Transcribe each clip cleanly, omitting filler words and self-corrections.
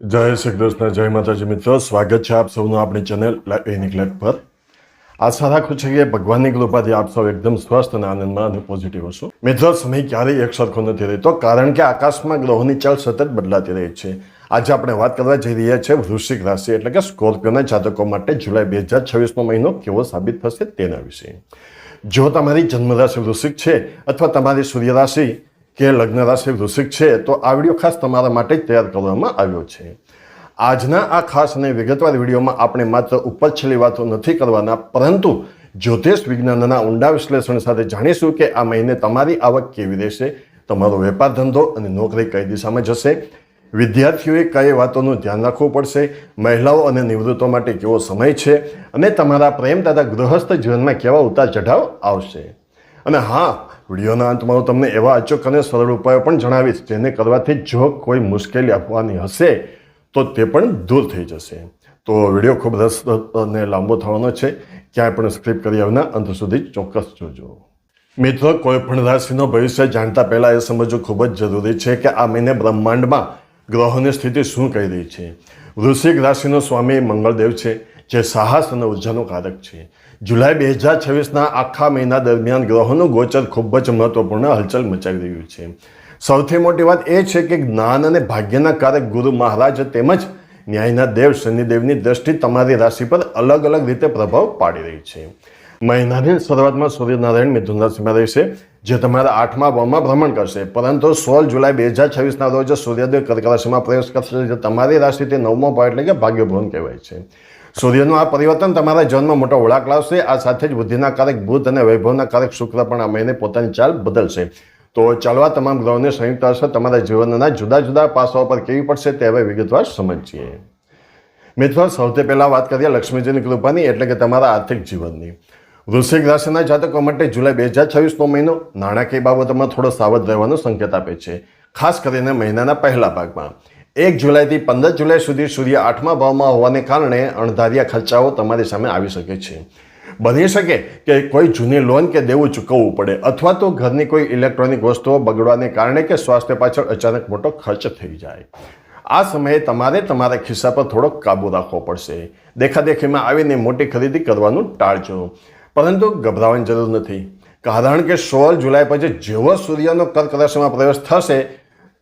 જય શ્રી કૃષ્ણ, જય માતાજી મિત્રો, સ્વાગત છે આપ સૌનું આપણી ચેનલ લાઈવ પર। આશા રાખું છું કે ભગવાનની કૃપાથી આપ સૌ એકદમ સ્વસ્થ અને આનંદમાં અને પોઝિટિવ હશો। મિત્રો, સમય ક્યારેય એક સરખો નથી રહેતો, કારણ કે આકાશમાં ગ્રહોની ચાલ સતત બદલાતી રહે છે। આજે આપણે વાત કરવા જઈ રહ્યા છીએ વૃશ્ચિક રાશિ એટલે કે સ્કોર્પિયોના જાતકો માટે જુલાઈ 2026નો મહિનો કેવો સાબિત થશે તેના વિશે। જો તમારી જન્મ રાશિ વૃશ્ચિક છે અથવા તમારી સૂર્ય રાશિ કે લગ્ન રાશિ વૃશ્ચિક છે તો આ વિડીયો ખાસ તમારા માટે જ તૈયાર કરવામાં આવ્યો છે। આજના આ ખાસ અને વિગતવાર વિડીયોમાં આપણે માત્ર ઉપરછલ્લી વાતો નથી કરવાના, પરંતુ જ્યોતિષ વિજ્ઞાનના ઊંડા વિશ્લેષણ સાથે જાણીશું કે આ મહિને તમારી આવક કેવી રહેશે, તમારો વેપાર ધંધો અને નોકરી કઈ દિશામાં જશે, વિદ્યાર્થીઓએ કઈ વાતોનું ધ્યાન રાખવું પડશે, મહિલાઓ અને નિવૃત્તો માટે કેવો સમય છે અને તમારા પ્રેમ તથા ગૃહસ્થ જીવનમાં કેવા ઉતાર ચઢાવ આવશે। અને હા, વિડીયોના અંતમાં હું તમને એવા અચૂક અને સરળ ઉપાયો પણ જણાવીશ જેને કરવાથી જો કોઈ મુશ્કેલી આપવાની હશે તો તે પણ દૂર થઈ જશે। તો વિડીયો ખૂબ રસપ્રદ અને લાંબો થવાનો છે, ક્યાંય પણ સ્ક્રિપ કર્યા વિના અંત સુધી ચોક્કસ જોજો। મિત્રો, કોઈ પણ રાશિનો ભવિષ્ય જાણતા પહેલા એ સમજવું ખૂબ જ જરૂરી છે કે આ મહિને બ્રહ્માંડમાં ગ્રહોની સ્થિતિ શું કહી રહી છે। વૃશ્ચિક રાશિનો સ્વામી મંગળદેવ છે, જે સાહસ અને ઉર્જાનું કારક છે। જુલાઈ 2026ના આખા મહિના દરમિયાન ગ્રહોનું ગોચર ખૂબ જ મહત્વપૂર્ણ હલચલ મચાવી રહ્યું છે। સૌથી મોટી વાત એ છે કે જ્ઞાન અને ભાગ્યના કારક ગુરુ મહારાજ તેમજ ન્યાયના દેવ શનિદેવની દ્રષ્ટિ તમારી રાશિ પર અલગ અલગ રીતે પ્રભાવ પાડી રહી છે। મહિનાની શરૂઆતમાં સૂર્યનારાયણ મિથુન રાશિમાં રહેશે, જે તમારા 8મા ભાવમાં ભ્રમણ કરશે, પરંતુ 16 જુલાઈ 2026ના રોજ સૂર્યદેવ કર્ક રાશિમાં પ્રવેશ કરશે, જે તમારી રાશિથી 9મો ભાવ એટલે કે ભાગ્યભવન કહેવાય છે। સૂર્યનું આ પરિવર્તન તમારા જીવનમાં મોટો વળાંક લાવશે। આ સાથે જ બુદ્ધિના કારક બુધ અને વૈભવના કારક શુક્ર પણ આ મહિને પોતાની ચાલ બદલશે। તો ચાલો આ તમામ ગ્રહોની સંયુક્ત અસર તમારા જીવનના જુદા જુદા પાસાઓ પર કેવી પડશે તે હવે વિગતવાર સમજીએ। મિત્રો, સૌથી પહેલા વાત કરીએ લક્ષ્મીજીની કૃપાની એટલે કે તમારા આર્થિક જીવનની। વૃશ્ચિક રાશિના જાતકો માટે જુલાઈ 2026નો મહિનો નાણાકીય બાબતોમાં થોડો સાવધ રહેવાનો સંકેત આપે છે, ખાસ કરીને મહિનાના પહેલા ભાગમાં। 1 જુલાઈથી 15 જુલાઈ સુધી સૂર્ય 8મા ભાવમાં હોવાને કારણે અણધાર્યા ખર્ચાઓ તમારી સામે આવી શકે છે। બની શકે કે કોઈ જૂની લોન કે દેવું ચૂકવવું પડે, અથવા તો ઘરની કોઈ ઇલેક્ટ્રોનિક વસ્તુઓ બગડવાને કારણે કે સ્વાસ્થ્ય પાછળ અચાનક મોટો ખર્ચ થઈ જાય। આ સમયે તમારે તમારા ખિસ્સા પર થોડો કાબુ રાખવો પડશે। દેખાદેખીમાં આવીને મોટી ખરીદી કરવાનું ટાળજો, પરંતુ ગભરાવાની જરૂર નથી, કારણ કે 16 જુલાઈ પછી જેવો સૂર્યનો કર્ક રાશિમાં પ્રવેશ થશે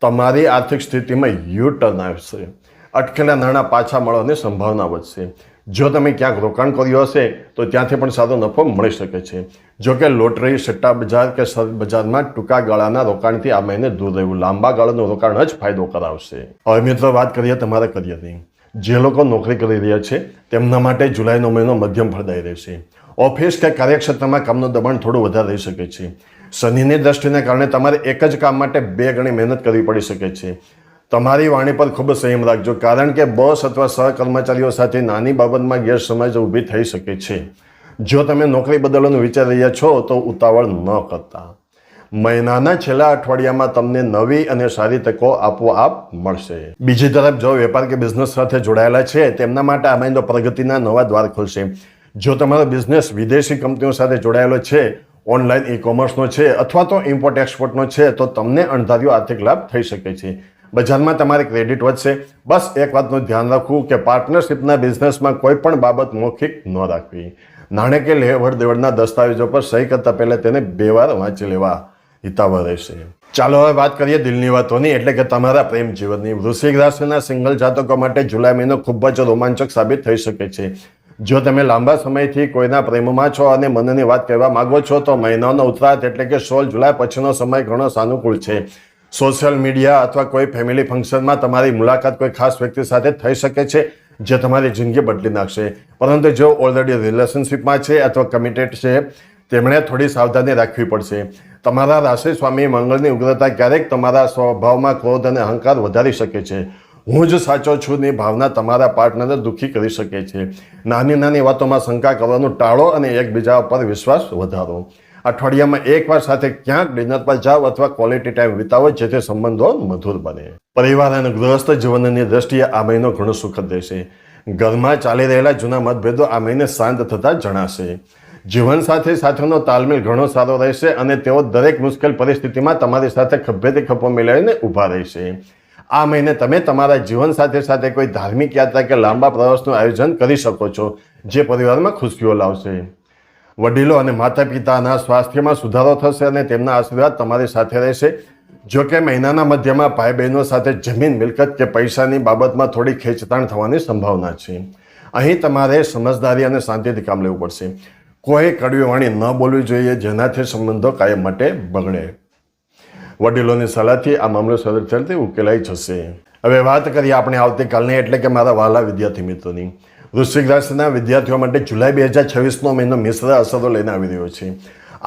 તમારી આર્થિક સ્થિતિમાં યુ-ટર્ન આવશે। અટકેલા નાણાં પાછા મળવાની સંભાવના વધશે। જો તમે ક્યાંક રોકાણ કર્યું હશે તો ત્યાંથી પણ સારો નફો મળી શકે છે। જો કે લોટરી, સટ્ટા બજાર કે શેર બજારમાં ટૂંકા ગાળાના રોકાણથી આ મહિને દૂર રહેવું લાંબા ગાળાનું રોકાણ જ ફાયદો કરાવશે। હવે મિત્રો, વાત કરીએ તમારા કરિયરની। જે લોકો નોકરી કરી રહ્યા છે તેમના માટે જુલાઈનો મહિનો મધ્યમ ફળદાયી રહેશે। ઓફિસ કે કાર્યક્ષેત્રમાં કામનું દબાણ થોડું વધારે રહી શકે છે। શનિની દ્રષ્ટિને કારણે તમારે એક જ કામ માટે 2 ગણી મહેનત કરવી પડી શકે છે। તમારી વાણી પર ખૂબ સંયમ રાખજો, કારણ કે બોસ અથવા સહકર્મચારીઓ સાથે નાની બાબતમાં ગેરસમજ ઊભી થઈ શકે છે। જો તમે નોકરી બદલવાનું વિચારી રહ્યા છો તો ઉતાવળ ન કરતા। મહિનાના છેલ્લા અઠવાડિયામાં તમને નવી અને સારી તકો આપોઆપ મળશે। બીજી તરફ જો વેપાર કે બિઝનેસ સાથે જોડાયેલા છે તેમના માટે આ મહિનો પ્રગતિના નવા દ્વાર ખોલશે। જો તમારો બિઝનેસ વિદેશી કંપનીઓ સાથે જોડાયેલો છે, ઓનલાઈન ઈ-કોમર્સનો છે અથવા તો ઇમ્પોર્ટ એક્સપોર્ટનો છે તો તમને અણધાર્યો આર્થિક લાભ થઈ શકે છે। બજારમાં તમારી ક્રેડિટ વધશે। બસ એક વાતનું ધ્યાન રાખવું કે પાર્ટનરશિપના બિઝનેસમાં કોઈ પણ બાબત મૌખિક ન રાખવી। નાણાકીય લેવડ દેવડના દસ્તાવેજો પર સહી કરતા પહેલા તેને 2 વાર વાંચી લેવા હિતાવહ રહેશે। ચાલો હવે વાત કરીએ દિલની વાતોની એટલે કે તમારા પ્રેમ જીવનની। વૃશ્ચિક રાશિના સિંગલ જાતકો માટે જુલાઈ મહિનો ખૂબ જ રોમાંચક સાબિત થઈ શકે છે। જો તમે લાંબા સમયથી કોઈના પ્રેમમાં છો અને મનની વાત કહેવા માંગો છો તો મહિનાનો ઉત્તરાર્ધ એટલે કે 16 જુલાઈ પછીનો સમય ઘણો સાનુકૂળ છે। સોશિયલ મીડિયા અથવા કોઈ ફેમિલી ફંક્શનમાં તમારી મુલાકાત કોઈ ખાસ વ્યક્તિ સાથે થઈ શકે છે, જે તમારી જિંદગી બદલી નાખશે। પરંતુ જો ઓલરેડી રિલેશનશિપમાં છે અથવા કમિટેડ છે તેમણે થોડી સાવધાની રાખવી પડશે। તમારા રાશિ સ્વામી મંગળની ઉગ્રતા ક્યારેક તમારા સ્વભાવમાં ક્રોધ અને અહંકાર વધારી શકે છે। હું જ સાચો છું ની ભાવના તમારા પાર્ટનરને દુઃખી કરી શકે છે। નાની નાની વાતોમાં શંકા કરવાનું ટાળો અને એકબીજા પર વિશ્વાસ વધારો। અઠવાડિયામાં એકવાર સાથે ક્યાંક ડિનર પર જાઓ અથવા ક્વોલિટી ટાઈમ વિતાવો, જેથી સંબંધો મધુર બને। પરિવાર અને ગૃહસ્થ જીવનની દ્રષ્ટિએ આ મહિનો ઘણો સુખદ રહેશે। ઘરમાં ચાલી રહેલા જૂના મતભેદો આ મહિને શાંત થતા જણાશે। જીવનસાથી સાથેનો તાલમેલ ઘણો સારો રહેશે અને તેઓ દરેક મુશ્કેલ પરિસ્થિતિમાં તમારી સાથે ખભેથી ખભો મિલાવીને ઊભા રહેશે। આ મહિને તમે તમારા જીવનસાથી સાથે કોઈ ધાર્મિક યાત્રા કે લાંબા પ્રવાસનું આયોજન કરી શકો છો, જે પરિવારમાં ખુશીઓ લાવશે. વડીલો અને માતા પિતાના સ્વાસ્થ્યમાં સુધારો થશે અને તેમના આશીર્વાદ તમારી સાથે રહેશે. જો કે મહિનાના મધ્યમાં ભાઈ બહેનો સાથે જમીન, મિલકત કે પૈસાની બાબતમાં થોડી ખેંચતાણ થવાની સંભાવના છે. અહીં તમારે સમજદારી અને શાંતિથી કામ લેવું પડશે. કોઈ કડવી વાણી ન બોલવી જોઈએ, જેનાથી સંબંધો કાયમ માટે બગડે. વડીલોની સલાહથી આ મામલો સરળતાથી ઉકેલાઈ જશે. હવે વાત કરીએ આપણે આવતીકાલની, એટલે કે મારા વહાલા વિદ્યાર્થી મિત્રોની. વૃશ્ચિક રાશિના વિદ્યાર્થીઓ માટે જુલાઈ 2026નો મહિનો મિશ્ર અસરો લઈને આવી રહ્યો છે.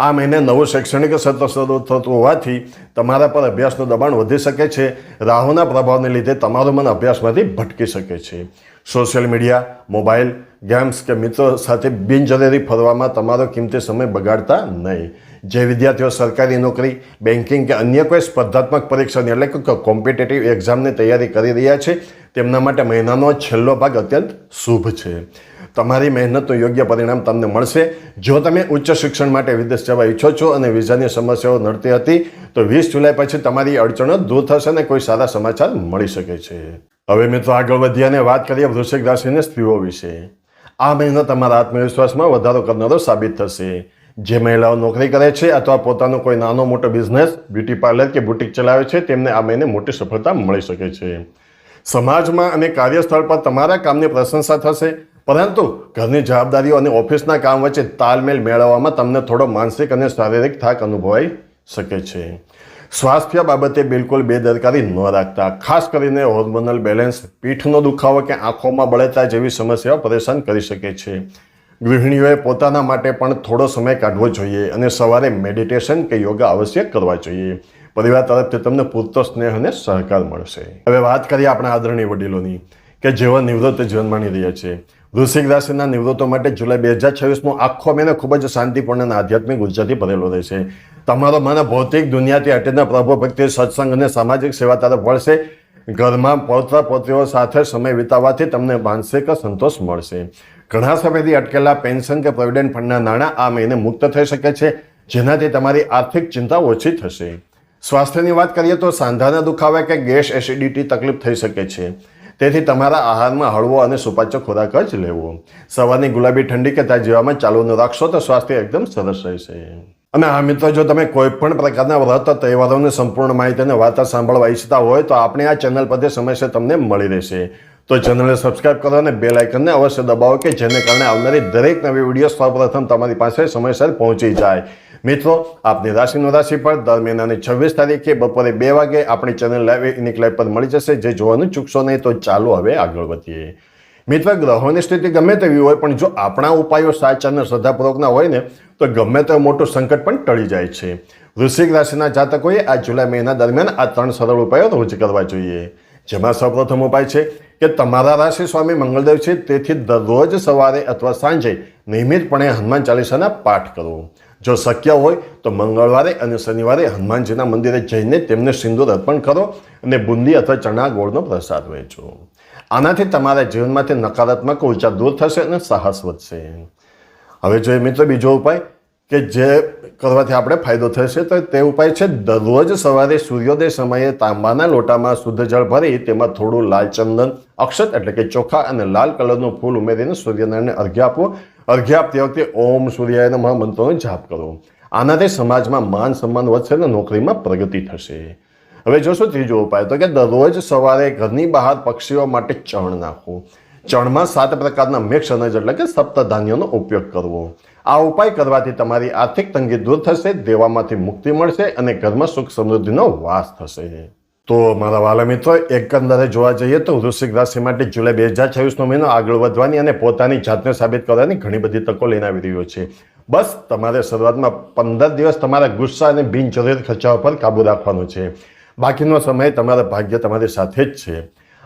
આ મહિને નવું શૈક્ષણિક સત્ર શરૂ થતું હોવાથી તમારા પર અભ્યાસનું દબાણ વધી શકે છે. રાહુના પ્રભાવને લીધે તમારું મન અભ્યાસમાંથી ભટકી શકે છે. સોશિયલ મીડિયા, મોબાઈલ, ગેમ્સ કે મિત્રો સાથે બિનજરૂરી ફરવામાં તમારો કિંમતી સમય બગાડતા નહીં. જે વિદ્યાર્થીઓ સરકારી નોકરી, બેન્કિંગ કે અન્ય કોઈ સ્પર્ધાત્મક પરીક્ષાની એટલે કે કોમ્પિટિટિવ એક્ઝામની તૈયારી કરી રહ્યા છે, તેમના માટે મહિનાનો છેલ્લો ભાગ અત્યંત શુભ છે. તમારી મહેનતનું યોગ્ય પરિણામ તમને મળશે. જો તમે ઉચ્ચ શિક્ષણ માટે વિદેશ જવા ઈચ્છો છો અને વિઝાની સમસ્યાઓ નડતી હતી, તો 20 જુલાઈ પછી તમારી અડચણો દૂર થશે અને કોઈ સારા સમાચાર મળી શકે છે. હવે મિત્રો આગળ વધીએ અને વાત કરીએ વૃશ્ચિક રાશિની સ્ત્રીઓ વિશે. આ મહિનો તમારા આત્મવિશ્વાસમાં વધારો કરનારો સાબિત થશે. જે મહિલાઓ નોકરી કરે છે અથવા પોતાનો કોઈ નાનો મોટો બિઝનેસ, બ્યુટી પાર્લર કે બુટીક ચલાવે છે, તેમને આ મહિને મોટી સફળતા મળી શકે છે. સમાજમાં અને કાર્યસ્થળ પર તમારા કામની પ્રશંસા થશે, પરંતુ ઘરની જવાબદારીઓ અને ઓફિસના કામ વચ્ચે તાલમેલ મેળવવામાં તમને થોડો માનસિક અને શારીરિક થાક અનુભવાઈ શકે છે. સ્વાસ્થ્ય બાબતે બિલકુલ બેદરકારી ન રાખતા. ખાસ કરીને હોર્મોનલ બેલેન્સ, પીઠનો દુખાવો કે આંખોમાં બળતરા જેવી સમસ્યાઓ પરેશાન કરી શકે છે. ગૃહિણીઓએ પોતાના માટે પણ થોડો સમય કાઢવો જોઈએ અને સવારે મેડિટેશન કે યોગા અવશ્ય કરવા જોઈએ. પરિવાર તરફથી તમને પૂરતો સ્નેહ અને સહકાર મળશે. હવે વાત કરીએ આપણા આદરણીય વડીલોની, કે જેઓ નિવૃત્ત જીવન માણી રહ્યા છે. વૃશ્ચિક રાશિના નિવૃત્તો માટે જુલાઈ 2026નો આખો મહિનો ખૂબ જ શાંતિપૂર્ણ અને આધ્યાત્મિક ઉર્જાથી ભરેલો રહેશે. તમારો મન ભૌતિક દુનિયાથી હટીને પ્રભુ ભક્તિ, સત્સંગ અને સામાજિક સેવા તરફ વળશે. ઘરમાં પૌત્ર પૌત્રીઓ સાથે સમય વિતાવવાથી તમને માનસિક સંતોષ મળશે. ઘણા સમયથી અટકેલા પેન્શન કે પ્રોવિડન્ટ ફંડના નાણાં આ મહિને મુક્ત થઈ શકે છે, જેનાથી તમારી આર્થિક ચિંતા ઓછી થશે. સ્વાસ્થ્યની વાત કરીએ તો સાંધાના દુખાવા કે ગેસ, એસિડિટી તકલીફ થઈ શકે છે. તેથી તમારા આહારમાં હળવો અને સુપાચ્ય ખોરાક જ લેવો. સવારની ગુલાબી ઠંડી કે તાજી હવામાં ચાલવાનું રાખશો તો સ્વાસ્થ્ય એકદમ સરસ રહેશે. અને હા મિત્રો, જો તમે કોઈ પણ પ્રકારના વ્રત, તહેવારોની સંપૂર્ણ માહિતી અને વાર્તા સાંભળવા ઈચ્છતા હોય તો આપણે આ ચેનલ પરથી સમયસર તમને મળી રહેશે. તો ચેનલને સબસ્ક્રાઇબ કરો અને બેલ આઇકનને અવશ્ય દબાવો, કે જેને કારણે આવનારી દરેક નવી વિડીયો સૌપ્રથમ તમારી પાસે સમયસર પહોંચી જાય. મિત્રો, આપની રાશિનો રાશિફળ દર મહિનાની 26 તારીખે બપોરે 2 વાગે આપણી ચેનલ યુનિક લાઈવ પર મળી જશે, જે જોવાનું ચૂકશો નહીં. તો ચાલો હવે આગળ વધીએ. મિત્રો, ગ્રહોની સ્થિતિ ગમે તેવી હોય, પણ જો આપણા ઉપાયો સાચા અને શ્રદ્ધાપૂર્વકના હોય ને, તો ગમે તે મોટું સંકટ પણ ટળી જાય છે. વૃશ્ચિક રાશિના જાતકોએ આ જુલાઈ મહિના દરમિયાન આ 3 સરળ ઉપાયો રોજ કરવા જોઈએ. જેમાં સૌપ્રથમ ઉપાય છે કે તમારા રાશિ સ્વામી મંગળદેવ છે, તેથી દરરોજ સવારે અથવા સાંજે નિયમિતપણે હનુમાન ચાલીસાના પાઠ કરવો. જો શક્ય હોય તો મંગળવારે અને શનિવારે હનુમાનજીના મંદિરે જઈને તેમને સિંદૂર અર્પણ કરો અને બુંદી અથવા ચણા ગોળનો પ્રસાદ વહેંચો. આનાથી તમારા જીવનમાંથી નકારાત્મક ઉર્જા દૂર થશે અને સાહસ વધશે. હવે જોઈએ મિત્રો બીજો ઉપાય કે જે કરવાથી આપણે ફાયદો થશે, તો તે ઉપાય છે દરરોજ સવારે સૂર્યોદય સમયે તાંબાના લોટામાં શુદ્ધ જળ ભરી તેમાં થોડું લાલ ચંદન, અક્ષત એટલે કે ચોખા અને લાલ કલરનું ફૂલ ઉમેરીને સૂર્યનારાયણને અર્ઘ્ય આપવો. અર્ઘ્ય આપતી વખતે ઓમ સૂર્યાય નમઃ મંત્રનો જાપ કરો. આનાથી સમાજમાં માન સન્માન વધશે અને નોકરીમાં પ્રગતિ થશે. હવે જોશું ત્રીજો ઉપાય, તો કે દરરોજ સવારે ઘરની બહાર પક્ષીઓ માટે ચણ નાખવું. ચણમાં 7 પ્રકારના મિક્સ અનાજ એટલે કે સપ્તધાન્યોનો ઉપયોગ કરવો. આ ઉપાય કરવાથી તમારી આર્થિક તંગી દૂર થશે, દેવામાંથી મુક્તિ મળશે અને ઘરમાં સુખ સમૃદ્ધિનો વાસ થશે. તો મારા વાલા મિત્રો, એકંદરે જોવા જઈએ તો વૃશ્ચિક રાશિ માટે જુલાઈ 2026નો મહિનો આગળ વધવાની અને પોતાની જાતને સાબિત કરવાની ઘણી બધી તકો લઈને આવી રહ્યો છે. બસ તમારે શરૂઆતમાં 15 દિવસ તમારા ગુસ્સા અને બિનજરૂરી ખર્ચાઓ પર કાબુ રાખવાનો છે. બાકીનો સમય તમારા ભાગ્ય તમારી સાથે જ છે.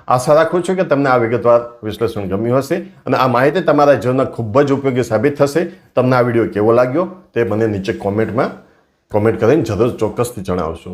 આશા રાખું છું કે તમને આ વિગતવાર વિશ્લેષણ ગમ્યું હશે અને આ માહિતી તમારા જીવનમાં ખૂબ જ ઉપયોગી સાબિત થશે. તમને આ વિડીયો કેવો લાગ્યો તે મને નીચે કોમેન્ટ કરીને જરૂર ચોક્કસથી જણાવશો.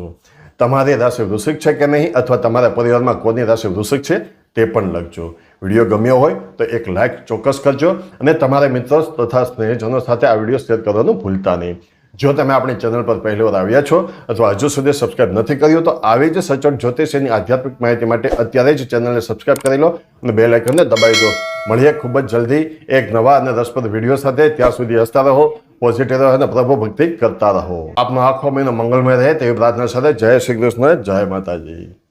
તમારી રાશિ વૃશ્ચિક છે કે નહીં, અથવા તમારા પરિવારમાં કોની રાશિ વૃશ્ચિક છે તે પણ લખજો. વિડીયો ગમ્યો હોય તો એક લાઇક ચોક્કસ કરજો અને તમારા મિત્રો તથા સ્નેહીજનો સાથે આ વિડીયો શેર કરવાનું ભૂલતા નહીં. જો તમે આપણી ચેનલ પર પહેલી વાર આવ્યા છો અથવા હજુ સુધી સબસ્ક્રાઇબ નથી કર્યું તો આવી જ સચોટ જ્યોતિષની આધ્યાત્મિક માહિતી માટે અત્યારે જ ચેનલને સબસ્ક્રાઇબ કરી લો અને બેલ આઇકનને દબાવી દો. મળીએ ખૂબ જ જલ્દી એક નવા અને રસપ્રદ વિડીયો સાથે. ત્યાં સુધી હસતા રહો, પોઝિટિવ રહો અને પ્રભુ ભક્તિ કરતા રહો. આપનો આખો મહિનો મંગલમય રહે તેવી પ્રાર્થના સાથે જય શ્રી કૃષ્ણ, જય માતાજી.